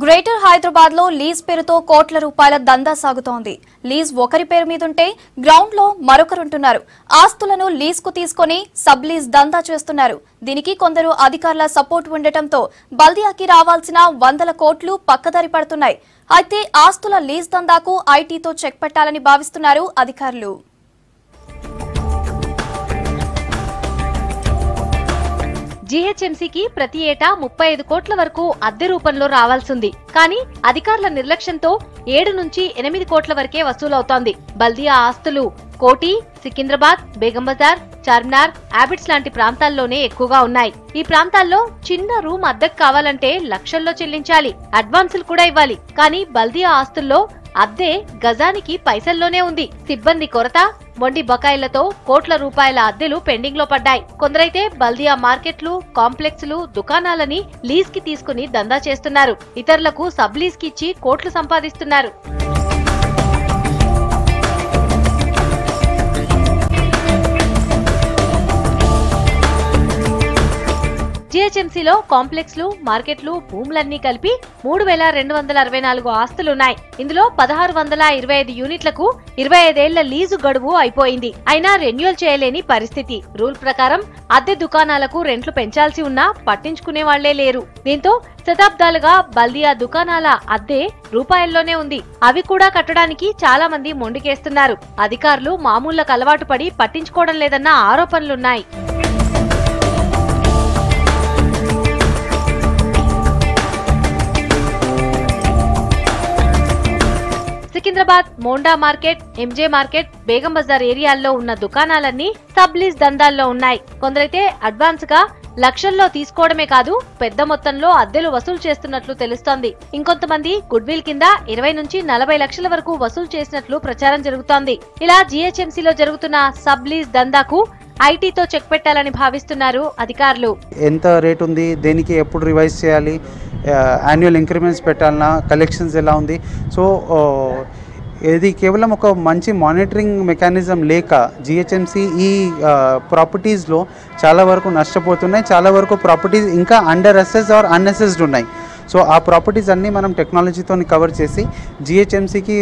Greater Hyderabad లో lease పేరుతో కోట్ల రూపాయల దందా సాగుతోంది. లీజ్ ఒకరి పేరు మీదుంటే గ్రౌండ్ లో మరొకరుంటున్నారు. ఆస్తులను లీజ్ కు తీసుకొని సబ్ లీజ్ దందా చేస్తున్నారు. దీనికి కొందరు అధికారుల సపోర్ట్ ఉండటంతో బల్దియాకి రావాల్సిన వందల కోట్లు పక్కదారి పడుతున్నాయి. అయితే ఆస్తుల లీజ్ దందాకు ఐటీతో చెక్ పెట్టాలని భావిస్తున్నారు అధికారులు. జీహెచ్ఎంసీకి ప్రతి ఏటా 35 కోట్ల వరకు అద్దె రూపంలో రావాల్సింది. కానీ అధికారుల నిర్లక్ష్యంతో 7 నుంచి 8 కోట్ల వరకే వసూలవుతోంది. బల్దియా ఆస్తులు కోటి, సికింద్రాబాద్, బేగం బజార్, చార్మినార్, ఆబిడ్స్ లాంటి ప్రాంతాల్లోనే ఎక్కువగా ఉన్నాయి. ఈ ప్రాంతాల్లో చిన్న రూమ్ అద్దెకు కావాలంటే లక్షల్లో చెల్లించాలి, అడ్వాన్సులు కూడా ఇవ్వాలి. కానీ బల్దియా ఆస్తుల్లో అద్దె గజానికి పైసల్లోనే ఉంది. సిబ్బంది కొరత, మొండి బకాయిలతో కోట్ల రూపాయల అద్దెలు పెండింగ్ లో పడ్డాయి. కొందరైతే బల్దియా మార్కెట్లు, కాంప్లెక్స్లు, దుకాణాలని లీజ్ కి తీసుకుని దందా చేస్తున్నారు. ఇతరులకు సబ్ లీజ్ కి ఇచ్చి కోట్లు సంపాదిస్తున్నారు. జీహెచ్ఎంసీలో కాంప్లెక్స్లు, మార్కెట్లు, భూములన్నీ కలిపి 3264 ఆస్తులున్నాయి. ఇందులో 1625 యూనిట్లకు 25 ఏళ్ల లీజు గడువు అయిపోయింది. అయినా రెన్యువల్ చేయలేని పరిస్థితి. రూల్ ప్రకారం అద్దె దుకాణాలకు రెంట్లు పెంచాల్సి ఉన్నా పట్టించుకునే వాళ్లే లేరు. దీంతో శతాబ్దాలుగా బల్దియా దుకాణాల అద్దె రూపాయల్లోనే ఉంది. అవి కూడా కట్టడానికి చాలా మంది మొండికేస్తున్నారు. అధికారులు మామూళ్లకు అలవాటు పడి పట్టించుకోవడం లేదన్న ఆరోపణలున్నాయి. Secunderabad, Monda market, MJ market, Begum Bazaar ఏరియాల్లో ఉన్న దుకాణాలన్నీ సబ్ లీజ్ దందాల్లో ఉన్నాయి. కొందరైతే అడ్వాన్స్ గా లక్షల్లో తీసుకోవడమే కాదు, పెద్ద మొత్తంలో అద్దెలు వసూలు చేస్తున్నట్లు తెలుస్తోంది. ఇంకొంతమంది గుడ్ విల్ కింద 20 నుంచి 40 లక్షల వరకు వసూలు చేసినట్లు ప్రచారం జరుగుతోంది. ఇలా జీహెచ్ఎంసీలో జరుగుతున్న సబ్ లీజ్ దందాకు ఐటీతో చెక్ పెట్టాలని భావిస్తున్నారు అధికారులు. ఎంత రేట్ ఉంది, దేనికి ఎప్పుడు రివైజ్ చేయాలి, యాన్యువల్ ఇంక్రిమెంట్స్ పెట్టాలన్నా, కలెక్షన్స్ ఎలా ఉంది. సో ఇది కేవలం ఒక మంచి మానిటరింగ్ మెకానిజం లేక జీహెచ్ఎంసీ ఈ ప్రాపర్టీస్లో చాలా వరకు నష్టపోతున్నాయి. చాలా వరకు ప్రాపర్టీస్ ఇంకా అండర్ అసెస్ ఆర్ అన్అసెస్డ్ ఉన్నాయి. సో ఆ ప్రాపర్టీస్ అన్నీ మనం టెక్నాలజీతో కవర్ చేసి జీహెచ్ఎంసీకి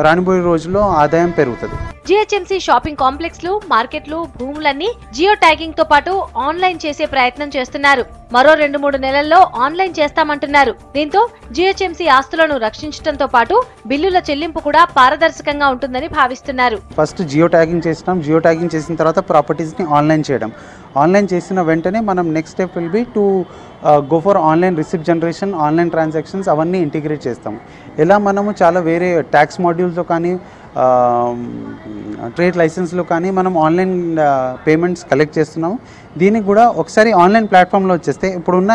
రానిపోయే రోజుల్లో ఆదాయం పెరుగుతుంది. జీహెచ్ఎంసీ షాపింగ్ కాంప్లెక్స్లు, మార్కెట్లు, భూములన్నీ జియో ట్యాగింగ్ తో పాటు ఆన్లైన్ చేసే ప్రయత్నం చేస్తున్నారు. మరో 2-3 నెలల్లో ఆన్లైన్ చేస్తామంటున్నారు. దీంతో జీహెచ్ఎంసీ ఆస్తులను రక్షించడంతో పాటు బిల్లుల చెల్లింపు కూడా పారదర్శకంగా ఉంటుందని భావిస్తున్నారు. ఫస్ట్ జియో ట్యాగింగ్ చేసినాం. జియో ట్యాగింగ్ చేసిన తర్వాత ప్రాపర్టీస్ని ఆన్లైన్ చేయడం. ఆన్లైన్ చేసిన వెంటనే మనం next step will be to go for online receipt generation, online transactions అవన్నీ ఇంటిగ్రేట్ చేస్తాము. ఇలా మనము చాలా వేరే ట్యాక్స్ మాడ్యూల్స్లో కానీ ట్రేడ్ లైసెన్స్లో కానీ మనం ఆన్లైన్ పేమెంట్స్ కలెక్ట్ చేస్తున్నాము. దీనికి కూడా ఒకసారి ఆన్లైన్ ప్లాట్ఫామ్లో వచ్చేస్తే ఇప్పుడున్న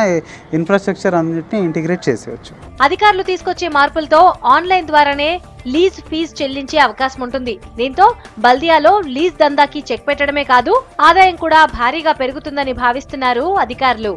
ఇన్ఫ్రాస్ట్రక్చర్ అన్నింటినీ ఇంటిగ్రేట్ చేసేయచ్చు. అధికారులు తీసుకొచ్చే మార్పులతో ఆన్లైన్ ద్వారానే లీజ్ ఫీజు చెల్లించే అవకాశం ఉంటుంది. దీంతో బల్దియాలో లీజ్ దందాకి చెక్ పెట్టడమే కాదు, ఆదాయం కూడా భారీగా పెరుగుతుందని భావిస్తున్నారు అధికారులు.